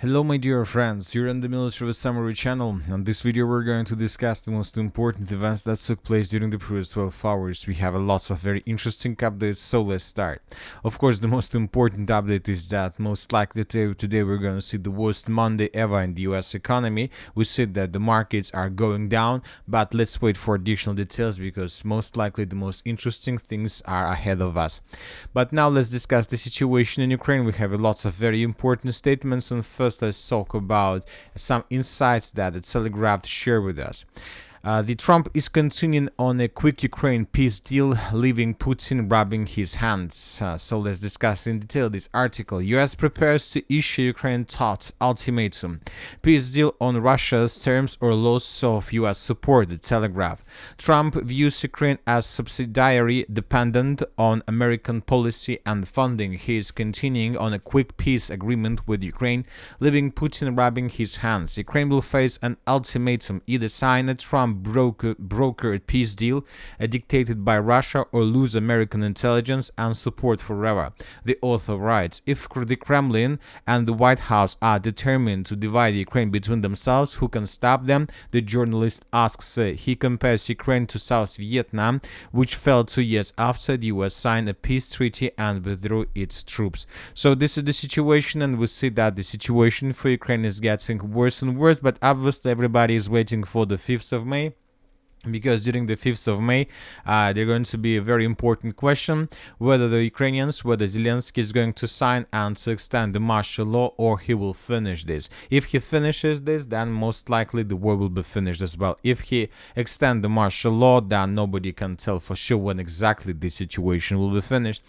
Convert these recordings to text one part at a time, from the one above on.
Hello my dear friends, you're on the Military Summary channel. On this video we're going to discuss the most important events that took place during the previous 12 hours. We have lots of very interesting updates, so let's start. Of course, the most important update is that most likely today we're going to see the worst Monday ever in the US economy. We see that the markets are going down, but let's wait for additional details because most likely the most interesting things are ahead of us. But now let's discuss the situation in Ukraine. We have lots of very important statements, and first let's talk about some insights that the Telegraph shared with us. The Trump is continuing on a quick Ukraine peace deal, leaving Putin rubbing his hands. So let's discuss in detail this article. US prepares to issue Ukraine thoughts ultimatum. Peace deal on Russia's terms or loss of US support, the Telegraph. Trump views Ukraine as subsidiary dependent on American policy and funding. He is continuing on a quick peace agreement with Ukraine, leaving Putin rubbing his hands. Ukraine will face an ultimatum: either sign a Trump brokered peace deal dictated by Russia or lose American intelligence and support forever, the author writes. If the Kremlin and the White House are determined to divide Ukraine between themselves, who can stop them? The journalist asks. He compares Ukraine to South Vietnam, which fell 2 years after the US signed a peace treaty and withdrew its troops. So this is the situation, and we see that the situation for Ukraine is getting worse and worse, but obviously everybody is waiting for the 5th of May. Because during the 5th of May, there's going to be a very important question whether Zelensky is going to sign and to extend the martial law, or he will finish this. If he finishes this, then most likely the war will be finished as well. If he extends the martial law, then nobody can tell for sure when exactly the situation will be finished.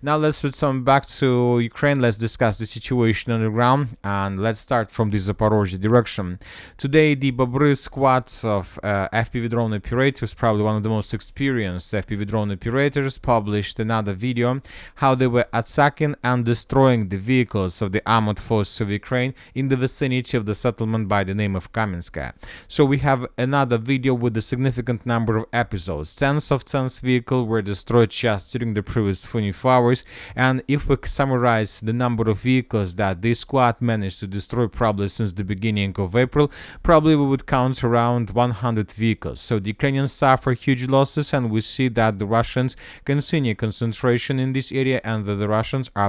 Now let's return back to Ukraine. Let's discuss the situation on the ground, and let's start from the Zaporizhzhia direction. Today, the Bobry squad of FPV drone operators, probably one of the most experienced FPV drone operators, published another video how they were attacking and destroying the vehicles of the armored forces of Ukraine in the vicinity of the settlement by the name of Kupyansk. So we have another video with a significant number of episodes. Tens of vehicles were destroyed just during the previous 24 hours, and if we summarize the number of vehicles that this squad managed to destroy probably since the beginning of April, probably we would count around 100 vehicles. So the Ukrainians suffer huge losses, and we see that the Russians continue concentration in this area, and that the Russians are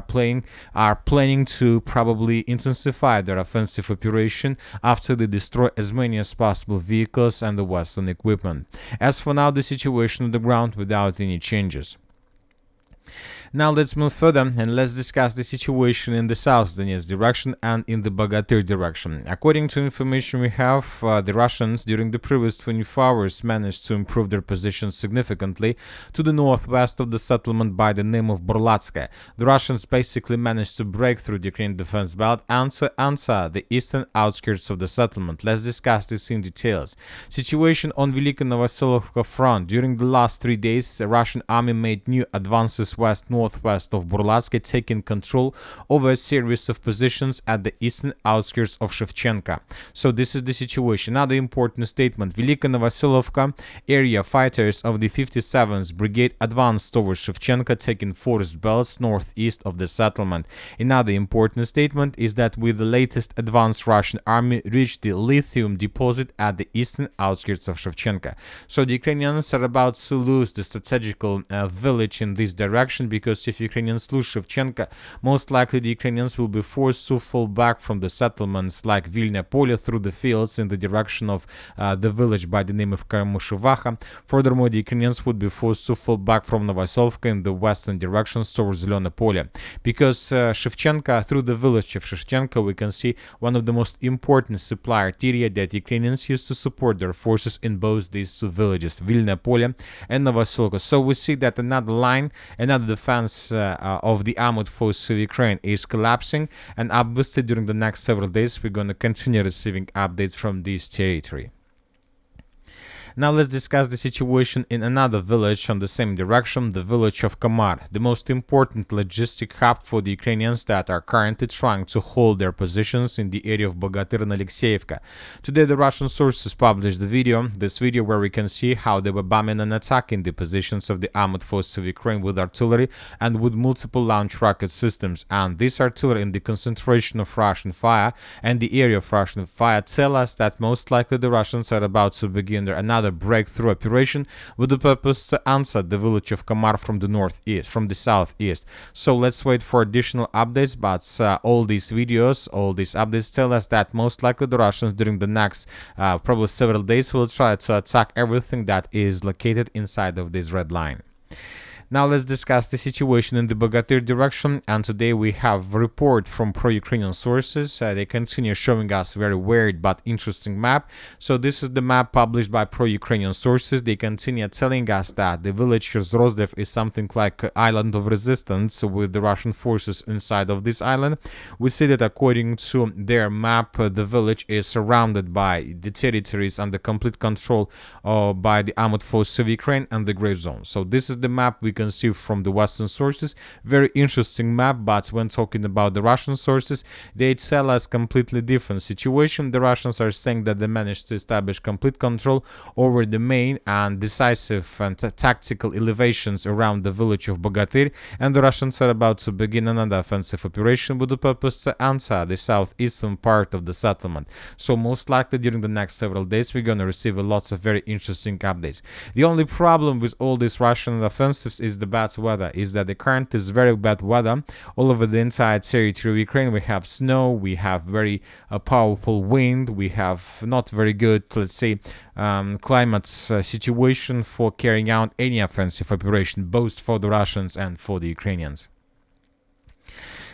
planning to probably intensify their offensive operation after they destroy as many as possible vehicles and the Western equipment. As for now, the situation on the ground without any changes. Now let's move further and let's discuss the situation in the South Donetsk direction and in the Bogatyr direction. According to information we have, the Russians during the previous 24 hours managed to improve their position significantly to the northwest of the settlement by the name of Buhlatka. The Russians basically managed to break through the Ukrainian defense belt and to enter the eastern outskirts of the settlement. Let's discuss this in details. Situation on Velika Novoselivka front. During the last 3 days, the Russian army made new advances northwest of Buhlatka, taking control over a series of positions at the eastern outskirts of Shevchenka. So this is the situation. Another important statement: Velika Novoselivka area fighters of the 57th Brigade advanced towards Shevchenka, taking forest belts northeast of the settlement. Another important statement is that with the latest advance, Russian army reached the lithium deposit at the eastern outskirts of Shevchenka. So the Ukrainians are about to lose the strategical village in this direction, because if Ukrainians lose Shevchenka, most likely the Ukrainians will be forced to fall back from the settlements like Vilna Pole through the fields in the direction of the village by the name of Karmushivacha. Furthermore, the Ukrainians would be forced to fall back from Novoselivka in the western directions towards Zelene Pole. Because Shevchenka, through the village of Shevchenka, we can see one of the most important supply arteria that Ukrainians use to support their forces in both these two villages, Vilna Pole and Novoselivka. So we see that another line, another defense of the armored forces of Ukraine is collapsing, and obviously during the next several days we're going to continue receiving updates from this territory. Now let's discuss the situation in another village on the same direction, the village of Komar, the most important logistic hub for the Ukrainians that are currently trying to hold their positions in the area of Vuhledar and Lysivka. Today the Russian sources published this video where we can see how they were bombing and attacking the positions of the armored forces of Ukraine with artillery and with multiple launch rocket systems. And this artillery and the concentration of Russian fire and the area of Russian fire tell us that most likely the Russians are about to begin another breakthrough operation with the purpose to answer the village of Komar from the southeast. So let's wait for additional updates, but all these updates tell us that most likely the Russians during the next probably several days will try to attack everything that is located inside of this red line. Now let's discuss the situation in the Vuhledar direction, and today we have a report from pro-Ukrainian sources. They continue showing us very weird but interesting map. So this is the map published by pro-Ukrainian sources. They continue telling us that the village Chasiv is something like an island of resistance with the Russian forces inside of this island. We see that according to their map, the village is surrounded by the territories under complete control by the armored forces of Ukraine and the gray zone. So this is the map we can see from the Western sources. Very interesting map, but when talking about the Russian sources, they tell us completely different situation. The Russians are saying that they managed to establish complete control over the main and decisive and tactical elevations around the village of Vuhledar, and the Russians are about to begin another offensive operation with the purpose to answer the southeastern part of the settlement. So most likely during the next several days we're going to receive lots of very interesting updates. The only problem with all these Russian offensives is the bad weather, is that the current is very bad weather all over the entire territory of Ukraine. We have snow, we have very powerful wind, we have not very good, let's say, climate situation for carrying out any offensive operation, both for the Russians and for the Ukrainians.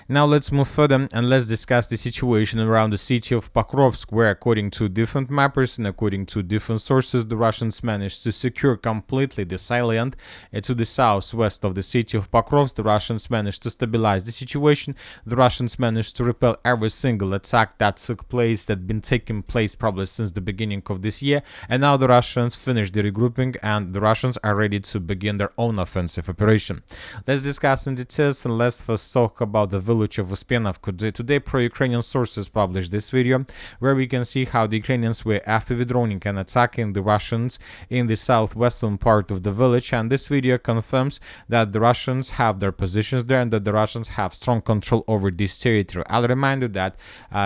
Now let's move further and let's discuss the situation around the city of Pokrovsk, where according to different mappers and according to different sources, the Russians managed to secure completely the salient to the southwest of the city of Pokrovsk. The Russians managed to stabilize the situation. The Russians managed to repel every single attack that took place, that been taking place probably since the beginning of this year. And now the Russians finished the regrouping and the Russians are ready to begin their own offensive operation. Let's discuss in details and let's first talk about the village of Kupyansk. Today pro-Ukrainian sources published this video where we can see how the Ukrainians were FPV droning and attacking the Russians in the southwestern part of the village, and this video confirms that the Russians have their positions there and that the Russians have strong control over this territory. I'll remind you that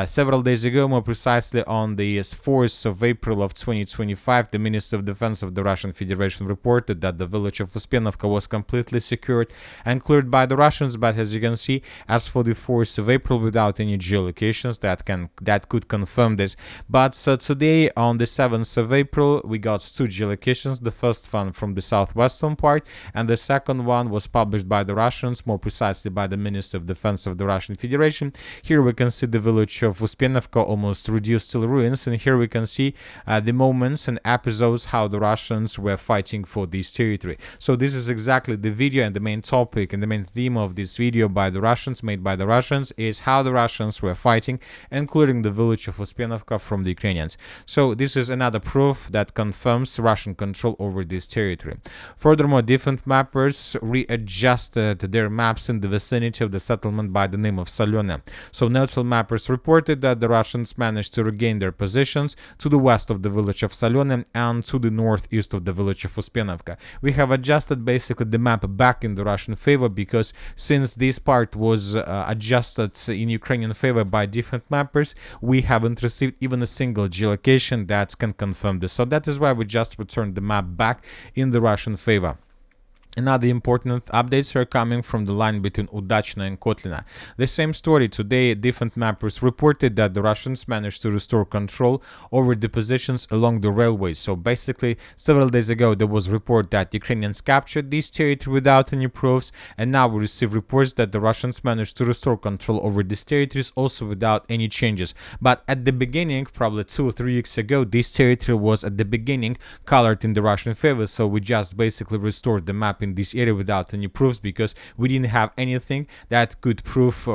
several days ago, more precisely on the 4th of April of 2025, the Minister of Defense of the Russian Federation reported that the village of Kupyansk was completely secured and cleared by the Russians, but as you can see, as for the 4th of April, without any geolocations that could confirm this. But today on the 7th of April we got two geolocations, the first one from the southwestern part and the second one was published by the Russians, more precisely by the Minister of Defense of the Russian Federation. Here we can see the village of Kupyansk almost reduced to ruins, and here we can see the moments and episodes how the Russians were fighting for this territory. So this is exactly the video and the main topic and the main theme of this video by the Russians, made by the Russians, is how the Russians were fighting, including the village of Kupyansk from the Ukrainians. So this is another proof that confirms Russian control over this territory. Furthermore, different mappers readjusted their maps in the vicinity of the settlement by the name of Solyone. So neutral mappers reported that the Russians managed to regain their positions to the west of the village of Solyone and to the northeast of the village of Kupyansk. We have adjusted basically the map back in the Russian favor, because since this part was adjusted in Ukrainian favor by different mappers, we haven't received even a single geolocation that can confirm this. So that is why we just returned the map back in the Russian favor. Another important updates are coming from the line between Udachne and Kotlina. The same story today, different mappers reported that the Russians managed to restore control over the positions along the railways. So basically, several days ago there was a report that Ukrainians captured this territory without any proofs, and now we receive reports that the Russians managed to restore control over these territories also without any changes. But at the beginning, probably 2 or 3 weeks ago, this territory was at the beginning colored in the Russian favor, so we just basically restored the map in this area without any proofs, because we didn't have anything that could prove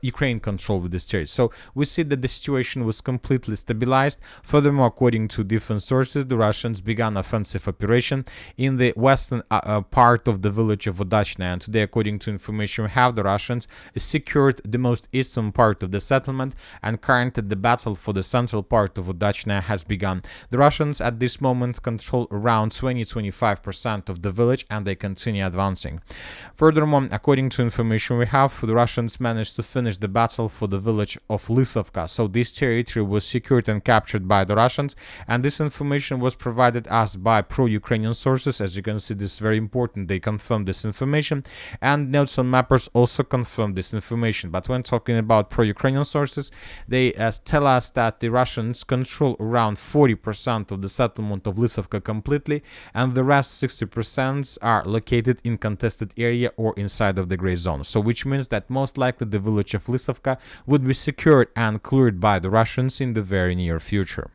Ukraine control with this territory. So we see that the situation was completely stabilized. Furthermore, according to different sources, the Russians began offensive operation in the western part of the village of Udachne, and today, according to information we have, the Russians secured the most eastern part of the settlement, and currently the battle for the central part of Udachne has begun. The Russians at this moment control around 20-25% of the village, and they continue advancing. Furthermore, according to information we have, the Russians managed to finish the battle for the village of Lysivka. So this territory was secured and captured by the Russians, and this information was provided us by pro-Ukrainian sources. As you can see, this is very important. They confirmed this information, and neutral mappers also confirmed this information. But when talking about pro-Ukrainian sources, they tell us that the Russians control around 40% of the settlement of Lysivka completely, and the rest 60% are located in contested area or inside of the gray zone. So which means that most likely the village of Lysivka would be secured and cleared by the Russians in the very near future.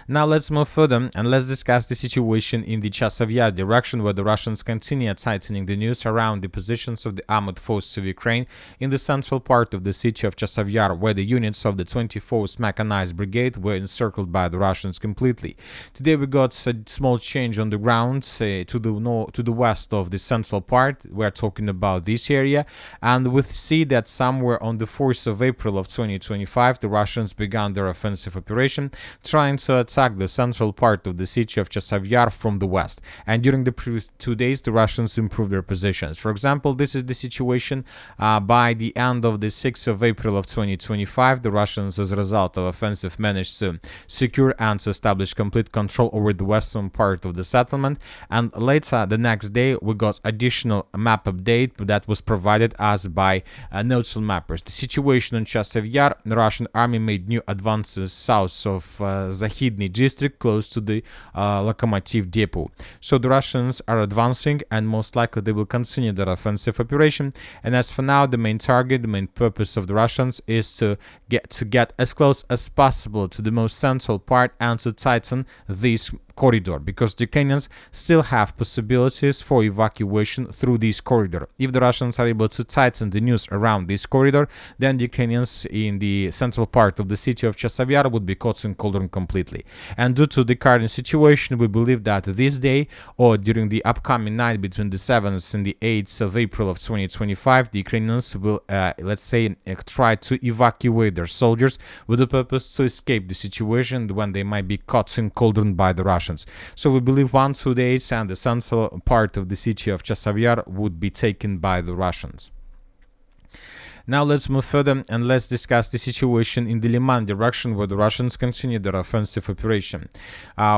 Now let's move further and let's discuss the situation in the Chasiv Yar direction, where the Russians continue tightening the news around the positions of the armored forces of Ukraine in the central part of the city of Chasiv Yar, where the units of the 24th Mechanized Brigade were encircled by the Russians completely. Today we got a small change on the ground to the west of the central part. We're talking about this area, and we see that somewhere on the 4th of April of 2025 the Russians began their offensive operation, trying to attack the central part of the city of Chasiv Yar from the west, and during the previous 2 days the Russians improved their positions. For example, this is the situation by the end of the 6th of April of 2025. The Russians, as a result of offensive, managed to secure and to establish complete control over the western part of the settlement, and later the next day we got additional map update that was provided us by neutral mappers. The situation in Chasiv Yar: the Russian army made new advances south of Zahidny district, close to the locomotive depot. So the Russians are advancing, and most likely they will continue their offensive operation. And as for now, the main target, the main purpose of the Russians is to get as close as possible to the most central part and to tighten this corridor, because the Ukrainians still have possibilities for evacuation through this corridor. If the Russians are able to tighten the news around this corridor, then the Ukrainians in the central part of the city of Chasiv Yar would be caught in cauldron completely. And due to the current situation, we believe that this day, or during the upcoming night between the 7th and the 8th of April of 2025, the Ukrainians will, let's say, try to evacuate their soldiers with the purpose to escape the situation when they might be caught in cauldron by the Russians. So we believe 1-2 days and the central part of the city of Chasiv Yar would be taken by the Russians. Now let's move further and let's discuss the situation in the Lyman direction, where the Russians continue their offensive operation.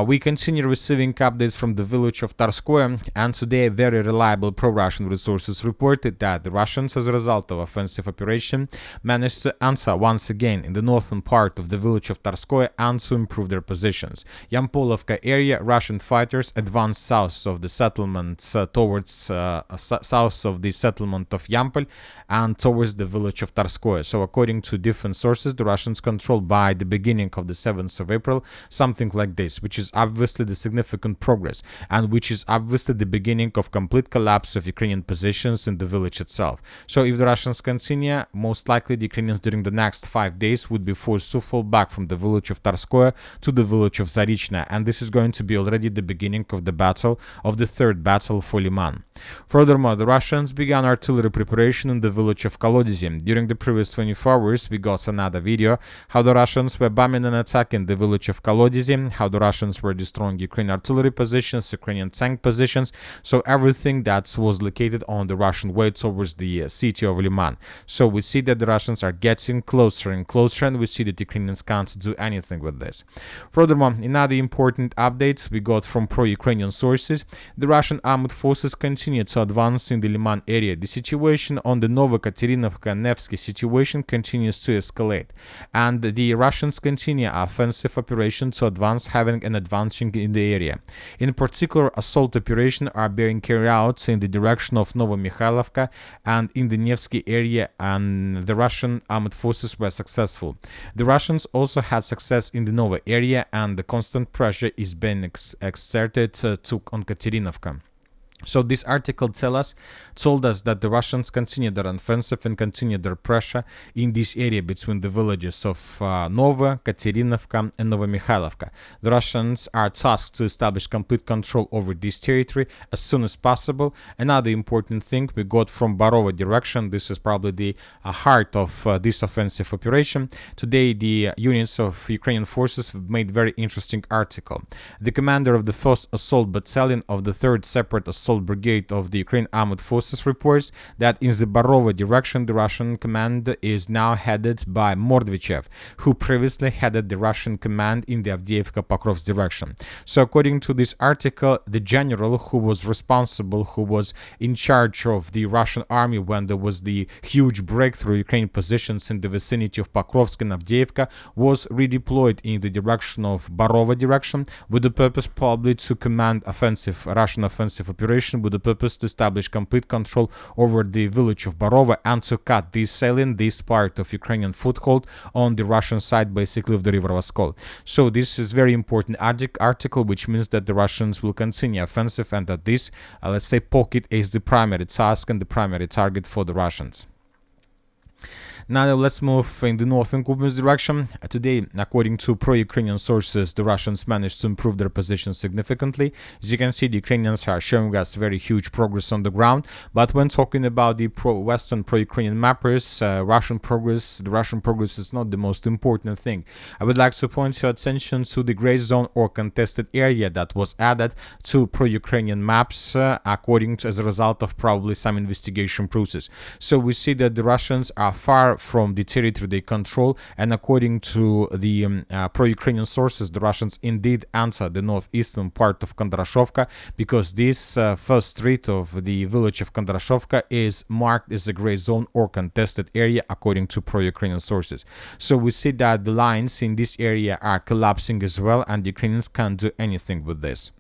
We continue receiving updates from the village of Tarskoye, and today very reliable pro-Russian resources reported that the Russians, as a result of offensive operation, managed to enter once again in the northern part of the village of Tarskoye and to improve their positions. Yampolovka area, Russian fighters advanced south of the settlement towards south of the settlement of Yampol and towards the village of Tarskoye. So according to different sources, the Russians controlled by the beginning of the 7th of April something like this, which is obviously the significant progress, and which is obviously the beginning of complete collapse of Ukrainian positions in the village itself. So if the Russians continue, most likely the Ukrainians during the next 5 days would be forced to fall back from the village of Tarskoye to the village of Zaporizhzhia, and this is going to be already the beginning of the battle, of the third battle for Lyman. Furthermore, the Russians began artillery preparation in the village of Kolodzy. During the previous 24 hours, we got another video how the Russians were bombing and attacking the village of Kolodzy, how the Russians were destroying Ukrainian artillery positions, Ukrainian tank positions, so everything that was located on the Russian way towards the city of Lyman. So we see that the Russians are getting closer and closer, and we see that Ukrainians can't do anything with this. Furthermore, another important update we got from pro-Ukrainian sources: the Russian armed forces continue to advance in the Lyman area. The situation on the Novokaterinivka-Nevsky situation continues to escalate, and the Russians continue offensive operation to advance, having an advantage in the area. In particular, assault operations are being carried out in the direction of Novomikhailivka and in the Nevsky area, and the Russian armed forces were successful. The Russians also had success in the Nova area, and the constant pressure is being exerted on Katerinovka. So this article told us that the Russians continued their offensive and continued their pressure in this area between the villages of Nova, Katerinovka and Novomikhailivka. The Russians are tasked to establish complete control over this territory as soon as possible. Another important thing we got from Borova direction, this is probably the heart of this offensive operation. Today the units of Ukrainian forces made very interesting article. The commander of the 1st Assault Battalion of the 3rd Separate Assault Brigade of the Ukraine Armed Forces reports that in the Borova direction the Russian command is now headed by Mordvichev, who previously headed the Russian command in the Avdiivka-Pokrovsk direction. So according to this article, the general who was responsible, who was in charge of the Russian army when there was the huge breakthrough Ukraine positions in the vicinity of Pokrovsk and Avdiivka, was redeployed in the direction of Borova direction with the purpose probably to command Russian offensive operation, with the purpose to establish complete control over the village of Borova and to cut this part of Ukrainian foothold on the Russian side, basically of the river Oskol. So this is very important article, which means that the Russians will continue offensive and that this, let's say, pocket is the primary task and the primary target for the Russians. Now let's move in the northern Kupyansk direction. Today, according to pro-Ukrainian sources, the Russians managed to improve their position significantly. As you can see, the Ukrainians are showing us very huge progress on the ground. But when talking about the pro-Western, pro-Ukrainian mappers, the Russian progress is not the most important thing. I would like to point your attention to the gray zone or contested area that was added to pro-Ukrainian maps, as a result of probably some investigation process. So we see that the Russians are far from the territory they control, and according to the pro-Ukrainian sources, the Russians indeed entered the northeastern part of Kondrashovka, because this first street of the village of Kondrashovka is marked as a gray zone or contested area according to pro-Ukrainian sources. So we see that the lines in this area are collapsing as well, and the Ukrainians can't do anything with this.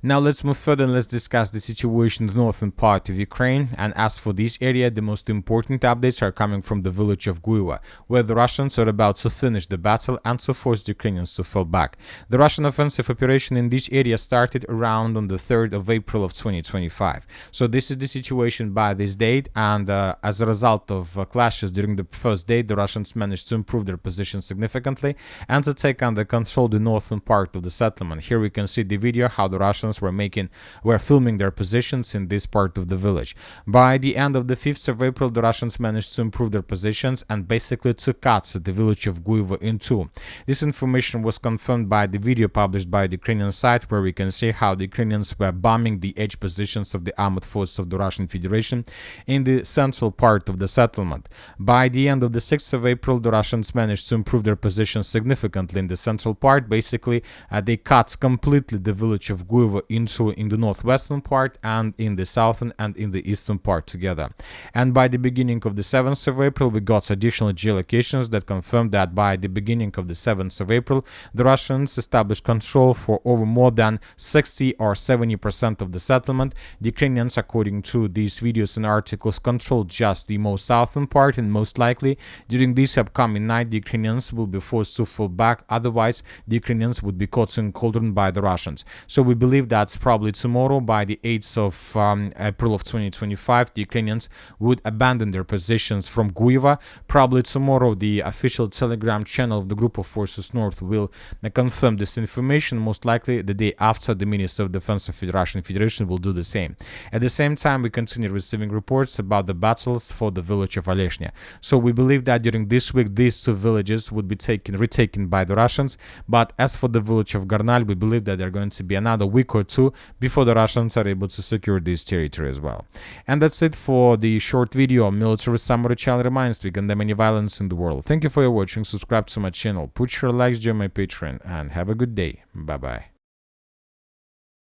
Now let's move further and let's discuss the situation in the northern part of Ukraine. And as for this area, the most important updates are coming from the village of Guiva, where the Russians are about to finish the battle and to force the Ukrainians to fall back. The Russian offensive operation in this area started around on the 3rd of April of 2025. So this is the situation by this date, and as a result of clashes during the first day, the Russians managed to improve their position significantly and to take under control the northern part of the settlement. Here we can see the video how the Russians were filming their positions in this part of the village. By the end of the 5th of April, the Russians managed to improve their positions and basically to cut the village of Guiva in two. This information was confirmed by the video published by the Ukrainian site, where we can see how the Ukrainians were bombing the edge positions of the armed forces of the Russian Federation in the central part of the settlement. By the end of the 6th of April, the Russians managed to improve their positions significantly in the central part. Basically, they cut completely the village of Guiva in the northwestern part and in the southern and in the eastern part together. And by the beginning of the 7th of April, we got additional geolocations that confirmed that by the beginning of the 7th of April, the Russians established control for over more than 60 or 70% of the settlement. The Ukrainians, according to these videos and articles, controlled just the most southern part, and most likely during this upcoming night the Ukrainians will be forced to fall back. Otherwise, the Ukrainians would be caught in cauldron by the Russians. So we believe that's probably tomorrow, by the 8th of April of 2025, the Ukrainians would abandon their positions from Guiva. Probably tomorrow the official Telegram channel of the Group of Forces North will confirm this information. Most likely the day after, the Minister of Defense of the Russian Federation will do the same. At the same time, we continue receiving reports about the battles for the village of Udachne. So we believe that during this week these two villages would be retaken by the Russians. But as for the village of Garnal, we believe that they're going to be another week or two before the Russians are able to secure this territory as well. And that's it for the short video. Military Summary channel reminds we condemn any violence in the world. Thank you for your watching. Subscribe to my channel, put your likes, join my Patreon, and have a good day. Bye bye.